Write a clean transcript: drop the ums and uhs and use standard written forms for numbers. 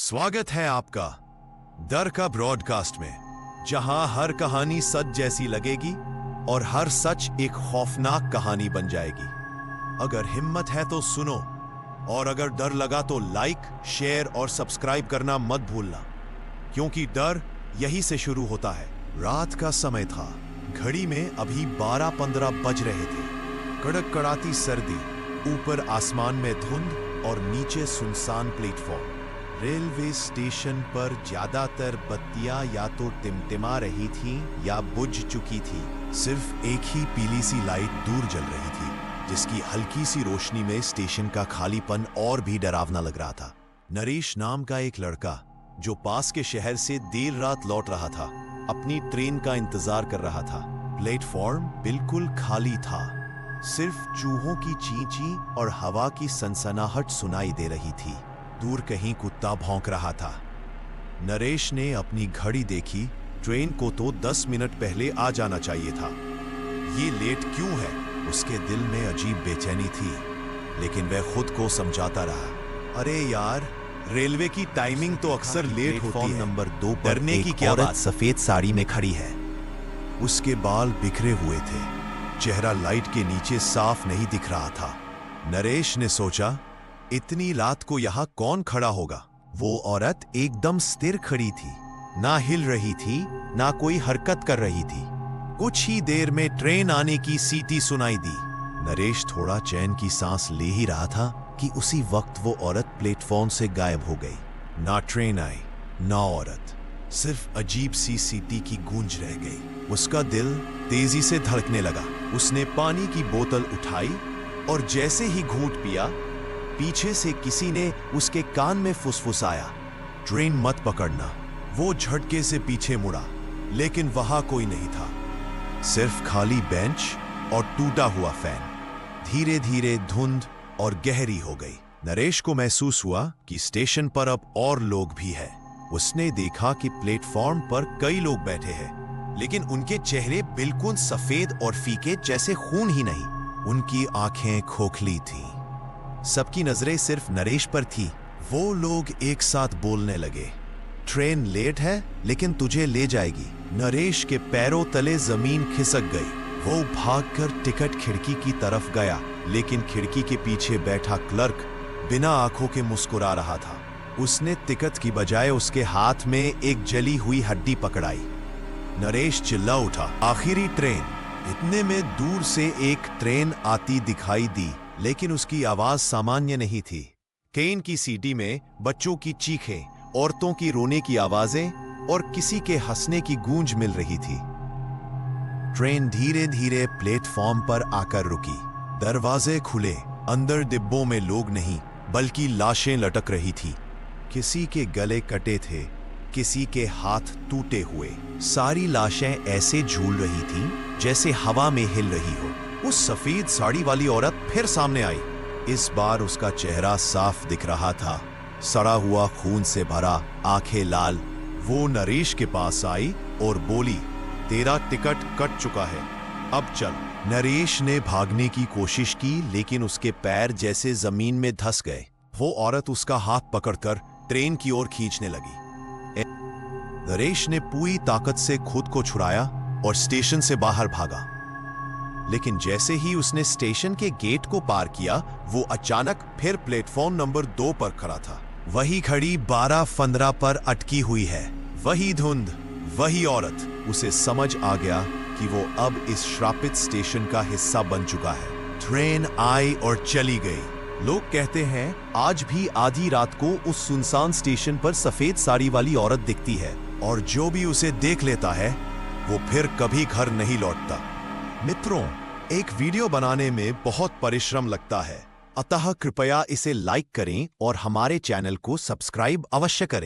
स्वागत है आपका डर का ब्रॉडकास्ट में, जहां हर कहानी सच जैसी लगेगी और हर सच एक खौफनाक कहानी बन जाएगी। अगर हिम्मत है तो सुनो, और अगर डर लगा तो लाइक, शेयर और सब्सक्राइब करना मत भूलना, क्योंकि डर यही से शुरू होता है। रात का समय था, घड़ी में अभी 12-15 बज रहे थे। कड़क कड़ाती सर्दी, ऊपर आसमान में धुंध और नीचे सुनसान प्लेटफॉर्म। रेलवे स्टेशन पर ज्यादातर बत्तियां या तो टिमटिमा रही थीं या बुझ चुकी थी। सिर्फ एक ही पीली सी लाइट दूर जल रही थी, जिसकी हल्की सी रोशनी में स्टेशन का खालीपन और भी डरावना लग रहा था। नरेश नाम का एक लड़का, जो पास के शहर से देर रात लौट रहा था, अपनी ट्रेन का इंतजार कर रहा था। प्लेटफॉर्म बिल्कुल खाली था, सिर्फ चूहों की चींची और हवा की सनसनाहट सुनाई दे रही थी। दूर कहीं कुत्ता भौंक रहा था। नरेश ने अपनी घड़ी देखी। ट्रेन को तो 10 मिनट पहले आ जाना चाहिए था। ये लेट क्यों है? उसके दिल में अजीब बेचैनी थी, लेकिन वह खुद को समझाता रहा। अरे यार, रेलवे की टाइमिंग तो अक्सर लेट होती है। नंबर 2 पर डरने की क्या बात? सफेद साड़ी में खड़ी है। उसके बाल बिखरे हुए थे, चेहरा लाइट के नीचे साफ नहीं दिख रहा था। नरेश ने सोचा, इतनी रात को यहां कौन खड़ा होगा? वो औरत एकदम स्थिर खड़ी थी, ना हिल रही थी, ना कोई हरकत कर रही थी। कुछ ही देर में ट्रेन आने की सीटी सुनाई दी। नरेश थोड़ा चैन की सांस ले ही रहा था कि उसी वक्त वो औरत प्लेटफॉर्म से गायब हो गई। ना ट्रेन आई, ना औरत, सिर्फ अजीब सी सीटी की गूंज रह गई। उसका दिल तेजी से धड़कने लगा। उसने पानी की बोतल उठाई और जैसे ही घूंट पिया, पीछे से किसी ने उसके कान में फुसफुसाया, ट्रेन मत पकड़ना। वो झटके से पीछे मुड़ा, लेकिन वहां कोई नहीं था, सिर्फ खाली बेंच और टूटा हुआ फैन। धीरे धीरे धुंध और गहरी हो गई। नरेश को महसूस हुआ कि स्टेशन पर अब और लोग भी हैं। उसने देखा कि प्लेटफॉर्म पर कई लोग बैठे हैं, लेकिन उनके चेहरे बिल्कुल सफेद और फीके, जैसे खून ही नहीं। उनकी आंखें खोखली थीं। सबकी नजरें सिर्फ नरेश पर थी। वो लोग एक साथ बोलने लगे, ट्रेन लेट है, लेकिन तुझे ले जाएगी। नरेश के पैरों तले जमीन खिसक गई। वो भागकर टिकट खिड़की की तरफ गया, लेकिन खिड़की के पीछे बैठा क्लर्क बिना आंखों के मुस्कुरा रहा था। उसने टिकट की बजाय उसके हाथ में एक जली हुई हड्डी पकड़ाई। नरेश चिल्ला उठा, आखिरी ट्रेन। इतने में दूर से एक ट्रेन आती दिखाई दी, लेकिन उसकी आवाज सामान्य नहीं थी। ट्रेन की सीटी में बच्चों की चीखें, औरतों की रोने की आवाजें और किसी के हंसने की गूंज मिल रही थी। ट्रेन धीरे धीरे प्लेटफॉर्म पर आकर रुकी। दरवाजे खुले। अंदर डिब्बों में लोग नहीं, बल्कि लाशें लटक रही थी। किसी के गले कटे थे, किसी के हाथ टूटे हुए। सारी लाशें ऐसे झूल रही थीं जैसे हवा में हिल रही हो। उस सफेद साड़ी वाली औरत फिर सामने आई। इस बार उसका चेहरा साफ दिख रहा था, सड़ा हुआ खून से भरा, आंखें लाल। वो नरेश के पास आई और बोली, तेरा टिकट कट चुका है, अब चल। नरेश ने भागने की कोशिश की, लेकिन उसके पैर जैसे जमीन में धंस गए। वो औरत उसका हाथ पकड़कर ट्रेन की ओर खींचने लगी। नरेश ने पूरी ताकत से खुद को छुड़ाया और स्टेशन से बाहर भागा। लेकिन जैसे ही उसने स्टेशन के गेट को पार किया, वो अचानक फिर प्लेटफॉर्म नंबर 2 पर खड़ा था। वही घड़ी 12:15 पर अटकी हुई है, वही धुंध, वही औरत। उसे समझ आ गया कि वो अब इस श्रापित स्टेशन का हिस्सा बन चुका है। ट्रेन आई और चली गई। लोग कहते हैं आज भी आधी रात को उस सुनसान स्टेशन पर सफेद साड़ी वाली औरत दिखती है, और जो भी उसे देख लेता है वो फिर कभी घर नहीं लौटता। मित्रों, एक वीडियो बनाने में बहुत परिश्रम लगता है, अतः कृपया इसे लाइक करें और हमारे चैनल को सब्सक्राइब अवश्य करें।